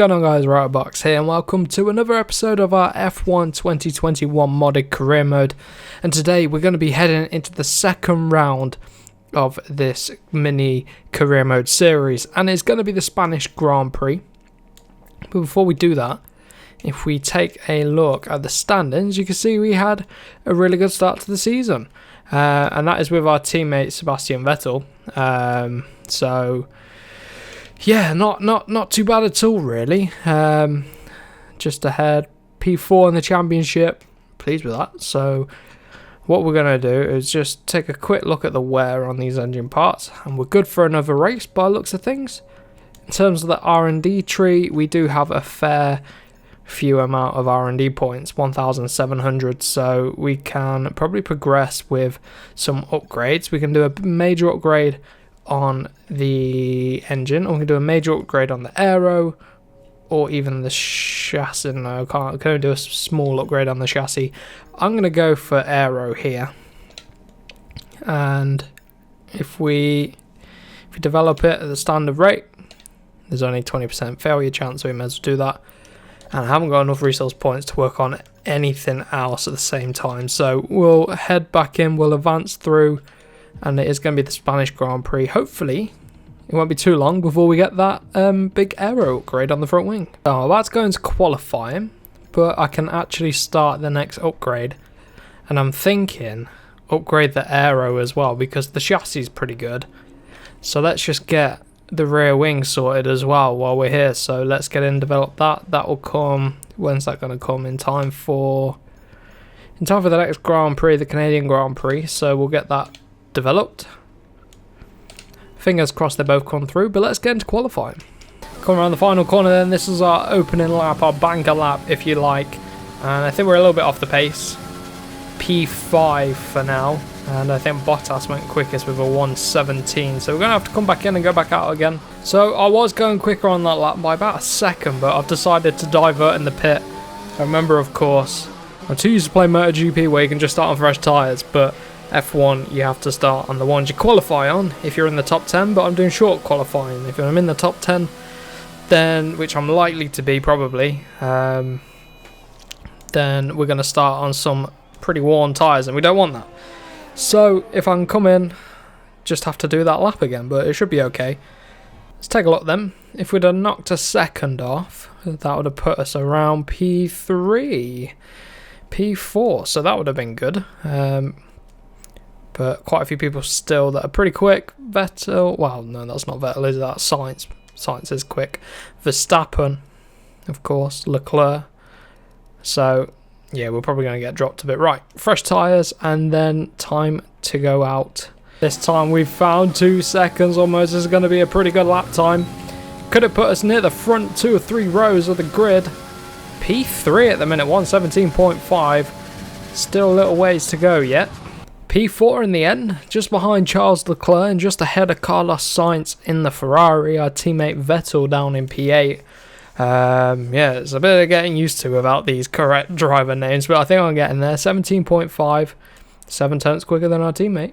going on, guys? Box here, and welcome to another episode of our F1 2021 modded career mode. And today we're going to be heading into the second round of this mini career mode series, and it's going to be the Spanish Grand Prix. But before we do that, if we take a look at the standings, you can see we had a really good start to the season, and that is with our teammate Sebastian Vettel. So yeah, not too bad at all, really. Just ahead, P4 in the championship. Pleased with that. So what we're going to do is just take a quick look at the wear on these engine parts, and we're good for another race by the looks of things. In terms of the R&D tree, we do have a fair few amount of R&D points, 1,700, so we can probably progress with some upgrades. We can do a major upgrade on the engine, or we can do a major upgrade on the aero, or even the chassis. No, I can't do a small upgrade on the chassis. I'm going to go for aero here, and if we develop it at the standard rate, there's only 20% failure chance, so we may as well do that. And I haven't got enough resource points to work on anything else at the same time, so we'll head back in, we'll advance through, and it is going to be the Spanish Grand Prix. Hopefully it won't be too long before we get that big aero upgrade on the front wing. Oh, that's going to qualifying, but I can actually start the next upgrade, and I'm thinking upgrade the aero as well, because the chassis is pretty good. So let's just get the rear wing sorted as well while we're here. So let's get in and develop that. That will come, when's that going to come? In time for the next Grand Prix, the Canadian Grand Prix. So we'll get that developed. Fingers crossed they both come through, but let's get into qualifying. Coming around the final corner then, this is our opening lap, our banker lap if you like, and I think we're a little bit off the pace. P5 for now, and I think Bottas went quickest with a 1:17, so we're going to have to come back in and go back out again. So I was going quicker on that lap by about a second, but I've decided to divert in the pit. I remember, of course, I'm too used to play MotoGP where you can just start on fresh tyres, but F1 you have to start on the ones you qualify on if you're in the top 10, but I'm doing short qualifying. If I'm in the top 10, then, which I'm likely to be probably, then we're going to start on some pretty worn tyres, and we don't want that. So if I can come in, just have to do that lap again, but it should be okay. Let's take a look then. If we'd have knocked a second off, that would have put us around P3, P4, so that would have been good. But quite a few people still that are pretty quick. Vettel, well, no, that's not Vettel, is that? Sainz. Sainz is quick. Verstappen, of course, Leclerc. So yeah, we're probably going to get dropped a bit. Right, fresh tyres, and then time to go out. This time we've found 2 seconds almost. This is going to be a pretty good lap time. Could have put us near the front 2 or 3 rows of the grid. P3 at the minute, 1:17.5. Still a little ways to go yet. P4 in the end, just behind Charles Leclerc and just ahead of Carlos Sainz in the Ferrari. Our teammate Vettel down in P8. Yeah, it's a bit of getting used to without these correct driver names, but I think I'm getting there. 17.5, 7 tenths quicker than our teammate.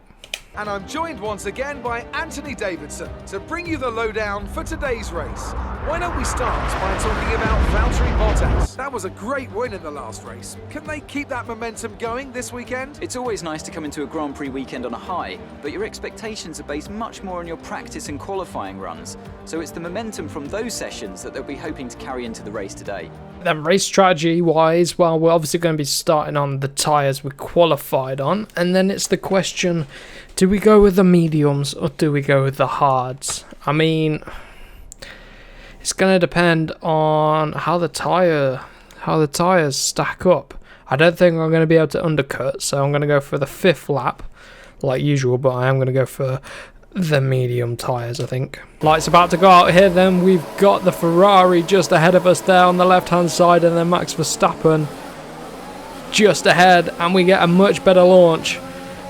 And I'm joined once again by Anthony Davidson to bring you the lowdown for today's race. Why don't we start by talking about Valtteri Bottas? That was a great win in the last race. Can they keep that momentum going this weekend? It's always nice to come into a Grand Prix weekend on a high, but your expectations are based much more on your practice and qualifying runs. So it's the momentum from those sessions that they'll be hoping to carry into the race today. Then race strategy wise, well, we're obviously going to be starting on the tyres we qualified on, and then it's the question, do we go with the mediums or do we go with the hards? I mean, it's going to depend on how the tyres stack up. I don't think I'm going to be able to undercut, so I'm going to go for the 5th lap like usual, but I am going to go for the medium tyres, I think. Lights about to go out here then. We've got the Ferrari just ahead of us there on the left hand side, and then Max Verstappen just ahead, and we get a much better launch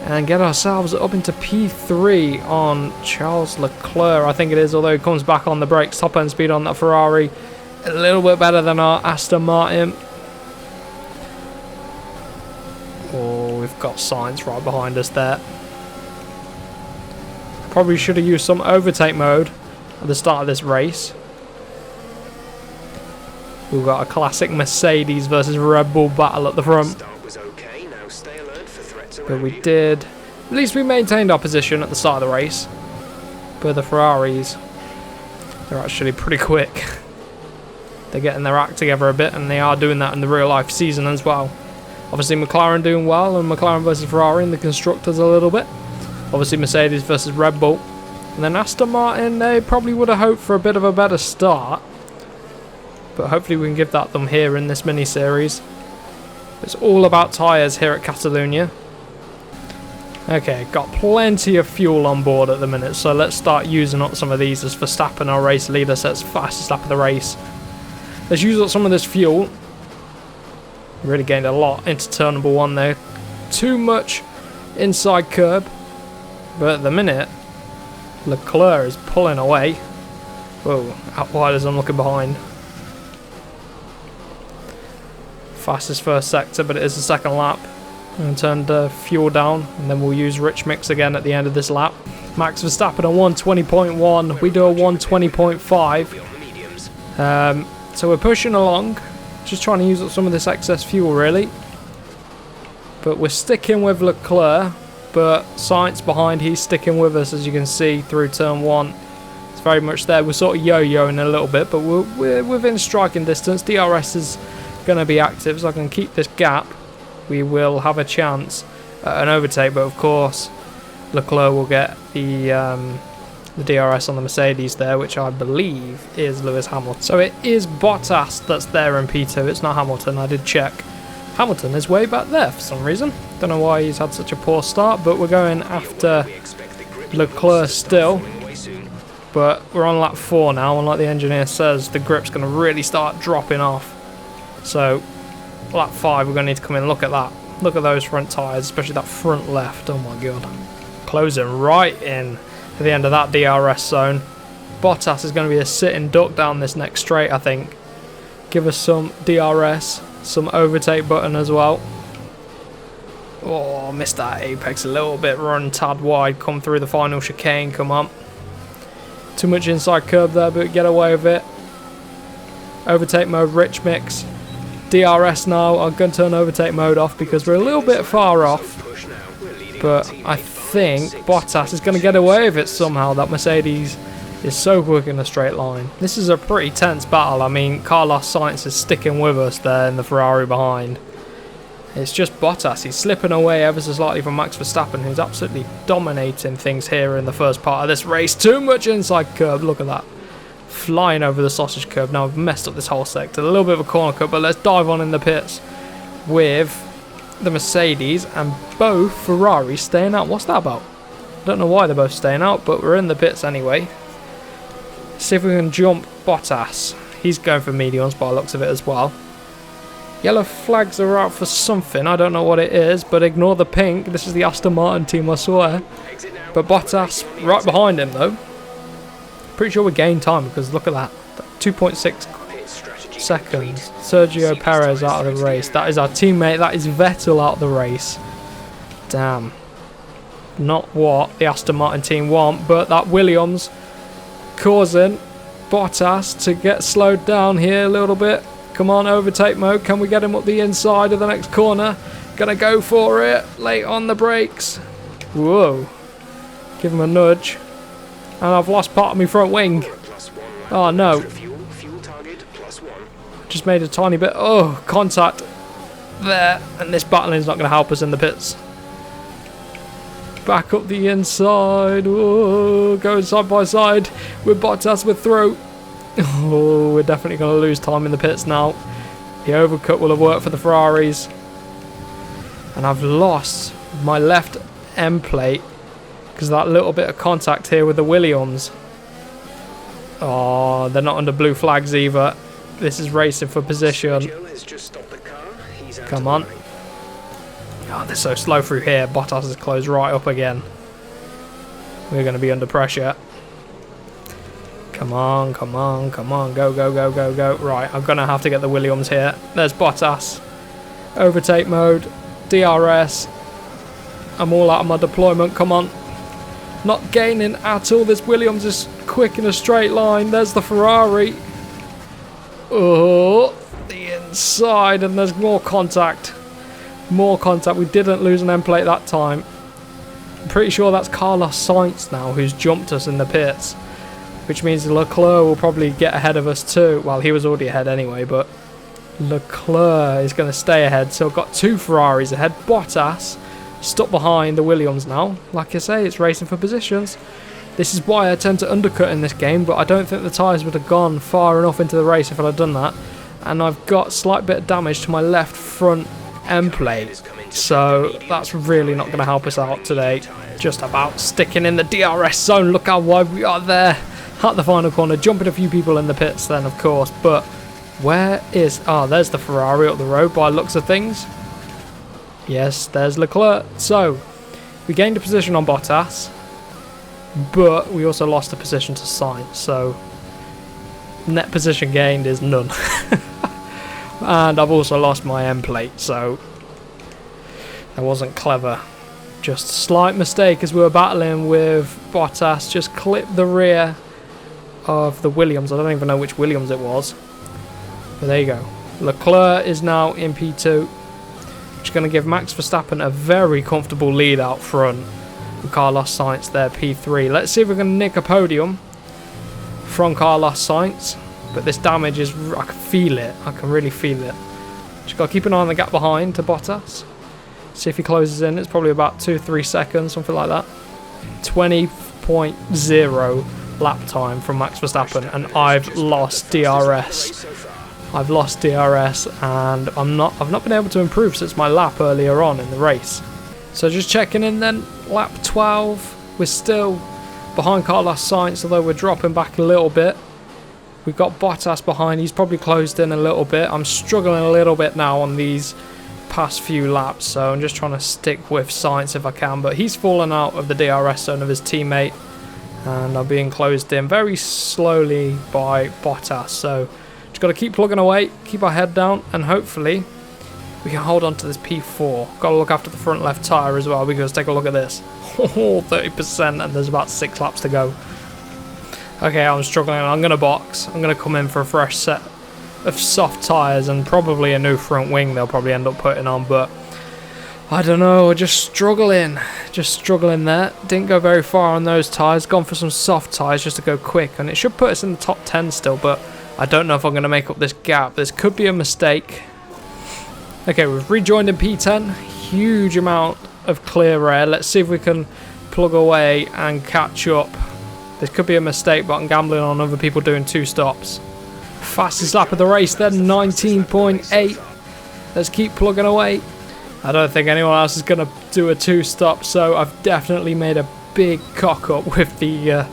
and get ourselves up into P3 on Charles Leclerc, I think it is, although he comes back on the brakes. Top end speed on that Ferrari, a little bit better than our Aston Martin. Oh, we've got Sainz right behind us there. Probably should have used some overtake mode at the start of this race. We've got a classic Mercedes versus Red Bull battle at the front. But we did. At least we maintained our position at the start of the race. But the Ferraris, they're actually pretty quick. They're getting their act together a bit, and they are doing that in the real life season as well. Obviously McLaren doing well, and McLaren versus Ferrari in the constructors a little bit. Obviously Mercedes versus Red Bull. And then Aston Martin, they probably would have hoped for a bit of a better start. But hopefully we can give that them here in this mini-series. It's all about tyres here at Catalonia. Okay, got plenty of fuel on board at the minute, so let's start using up some of these as Verstappen, our race leader, sets fastest lap of the race. Let's use up some of this fuel. Really gained a lot into turn number 1 there. Too much inside curb. But at the minute, Leclerc is pulling away. Whoa, out wide as I'm looking behind. Fastest first sector, but it is the second lap. And turn the fuel down, and then we'll use rich mix again at the end of this lap. Max Verstappen a 120.1, we do a 120.5. So we're pushing along, just trying to use up some of this excess fuel really. But we're sticking with Leclerc, but Sainz behind, he's sticking with us as you can see through turn 1. It's very much there, we're sort of yo-yoing a little bit, but we're within striking distance. DRS is going to be active, so I can keep this gap. We will have a chance at an overtake, but of course Leclerc will get the DRS on the Mercedes there, which I believe is Lewis Hamilton. So it is Bottas that's there in P2, it's not Hamilton, I did check. Hamilton is way back there for some reason. Don't know why he's had such a poor start, but we're going after Leclerc still. But we're on lap 4 now, and like the engineer says, the grip's going to really start dropping off. So lap 5, we're going to need to come in and look at that. Look at those front tyres, especially that front left. Oh my god. Closing right in at the end of that DRS zone. Bottas is going to be a sitting duck down this next straight, I think. Give us some DRS, some overtake button as well. Oh, missed that apex a little bit. Run tad wide, come through the final chicane, come on. Too much inside curb there, but get away with it. Overtake mode, rich mix. DRS now, I'm going to turn overtake mode off because we're a little bit far off. But I think Bottas is going to get away with it somehow. That Mercedes is so quick in a straight line. This is a pretty tense battle. I mean, Carlos Sainz is sticking with us there in the Ferrari behind. It's just Bottas. He's slipping away ever so slightly from Max Verstappen, who's absolutely dominating things here in the first part of this race. Too much inside curb. Look at that. Flying over the sausage curb. Now I've messed up this whole sector. A little bit of a corner cut, but let's dive on in the pits with the Mercedes and both Ferraris staying out. What's that about? I don't know why they're both staying out, but we're in the pits anyway. See if we can jump Bottas. He's going for mediums by the looks of it as well. Yellow flags are out for something. I don't know what it is, but ignore the pink. This is the Aston Martin team, I swear. But Bottas right behind him though. Pretty sure we gained time because look at that. 2.6 seconds. Sergio Perez out of the race. That is our teammate. That is Vettel out of the race. Damn. Not what the Aston Martin team want, but that Williams causing Bottas to get slowed down here a little bit. Come on, overtake mode. Can we get him up the inside of the next corner? Gonna go for it. Late on the brakes. Whoa. Give him a nudge. And I've lost part of my front wing. Oh no. Just made a tiny bit. Oh, contact there. And this battling is not going to help us in the pits. Back up the inside. Oh, going side by side with Bottas with through. Oh, we're definitely going to lose time in the pits now. The overcut will have worked for the Ferraris. And I've lost my left end plate because of that little bit of contact here with the Williams. Oh, they're not under blue flags either. This is racing for position. Come on. Oh, they're so slow through here. Bottas has closed right up again. We're going to be under pressure. Come on, come on, come on. Go, go, go, go, go. Right, I'm going to have to get the Williams here. There's Bottas. Overtake mode. DRS. I'm all out of my deployment. Come on. Not gaining at all. This Williams is quick in a straight line. There's the Ferrari. Oh, inside, and there's more contact. More contact. We didn't lose an end plate that time. I'm pretty sure that's Carlos Sainz now who's jumped us in the pits, which means Leclerc will probably get ahead of us too. Well, he was already ahead anyway, but Leclerc is going to stay ahead. So I've got 2 Ferraris ahead. Bottas stuck behind the Williams now. Like I say, it's racing for positions. This is why I tend to undercut in this game, but I don't think the tyres would have gone far enough into the race if I'd have done that. And I've got a slight bit of damage to my left front end plate, so that's really not going to help us out today. Just about sticking in the DRS zone. Look how wide we are there at the final corner, jumping a few people in the pits then, of course. But where is... there's the Ferrari up the road by looks of things. Yes, there's Leclerc. So we gained a position on Bottas, but we also lost a position to Sainz, so net position gained is none. And I've also lost my end plate, so that wasn't clever. Just a slight mistake as we were battling with Bottas. Just clipped the rear of the Williams. I don't even know which Williams it was, but there you go. Leclerc is now in P2, which is going to give Max Verstappen a very comfortable lead out front. Carlos Sainz there, P3. Let's see if we can nick a podium from Carlos Sainz. But this damage is... I can feel it. I can really feel it. Just got to keep an eye on the gap behind to Bottas. See if he closes in. It's probably about 2-3 seconds, something like that. 20.0 lap time from Max Verstappen, and I've lost DRS. I've lost DRS, and I've not been able to improve since my lap earlier on in the race. So just checking in then, lap 12, we're still behind Carlos Sainz, although we're dropping back a little bit. We've got Bottas behind, he's probably closed in a little bit. I'm struggling a little bit now on these past few laps, so I'm just trying to stick with Sainz if I can, but he's fallen out of the DRS zone of his teammate, and I'm being closed in very slowly by Bottas, so just got to keep plugging away, keep our head down, and hopefully we can hold on to this P4. Got to look after the front left tyre as well, because take a look at this. 30%, and there's about 6 laps to go. Okay, I'm struggling. I'm going to box. I'm going to come in for a fresh set of soft tyres and probably a new front wing they'll probably end up putting on, but I don't know, just struggling there. Didn't go very far on those tyres, gone for some soft tyres just to go quick, and it should put us in the top 10 still, but I don't know if I'm going to make up this gap. This could be a mistake. Okay, we've rejoined in P10. Huge amount of clear air. Let's see if we can plug away and catch up. This could be a mistake, but I'm gambling on other people doing 2 stops. Fastest lap of the race then, 19.8. Let's keep plugging away. I don't think anyone else is going to do a 2-stop, so I've definitely made a big cock up with the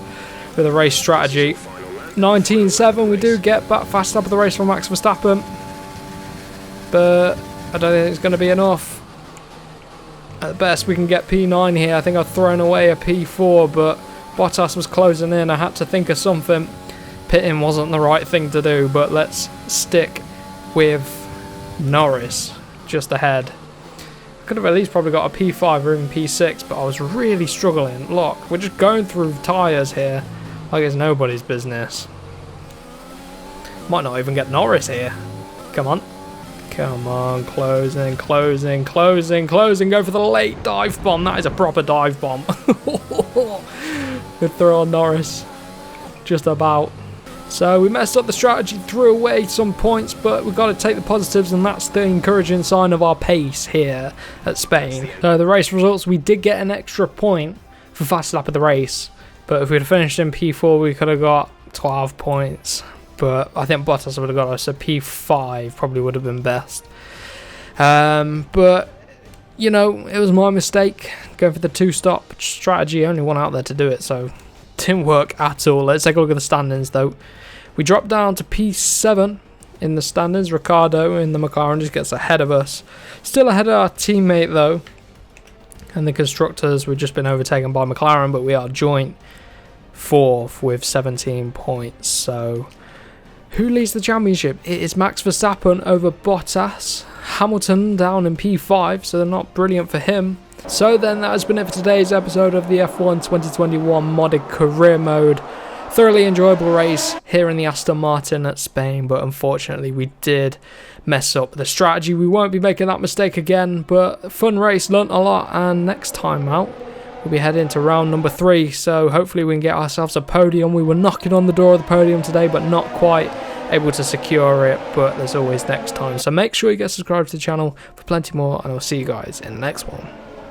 race strategy. 19.7, we do get back fast lap of the race from Max Verstappen, but I don't think it's going to be enough. At best we can get P9 here. I think I've thrown away a P4, but Bottas was closing in. I had to think of something. Pitting wasn't the right thing to do, but let's stick with Norris just ahead. Could have at least probably got a P5 or even P6, but I was really struggling. Look, we're just going through tyres here like it's nobody's business. Might not even get Norris here. Come on. Come on, closing. Go for the late dive bomb. That is a proper dive bomb. Good throw on Norris. Just about. So we messed up the strategy, threw away some points, but we've got to take the positives, and that's the encouraging sign of our pace here at Spain. So the race results, we did get an extra point for fast lap of the race, but if we'd have finished in P4, we could have got 12 points. But I think Bottas would have got us a P5, probably would have been best. But, you know, it was my mistake going for the 2-stop strategy. Only one out there to do it, so didn't work at all. Let's take a look at the standings, though. We dropped down to P7 in the standings. Ricciardo in the McLaren just gets ahead of us. Still ahead of our teammate, though. And the constructors, we've just been overtaken by McLaren, but we are joint 4th with 17 points, so who leads the championship? It is Max Verstappen over Bottas. Hamilton down in P5, so they're not brilliant for him. So then that has been it for today's episode of the F1 2021 modded career mode. thoroughly enjoyable race here in the Aston Martin at Spain, but unfortunately we did mess up the strategy. We won't be making that mistake again, but fun race, learnt a lot, and next time out we'll be heading to round number 3, so hopefully we can get ourselves a podium. We were knocking on the door of the podium today, but not quite able to secure it, but there's always next time. So make sure you get subscribed to the channel for plenty more, and I'll see you guys in the next one.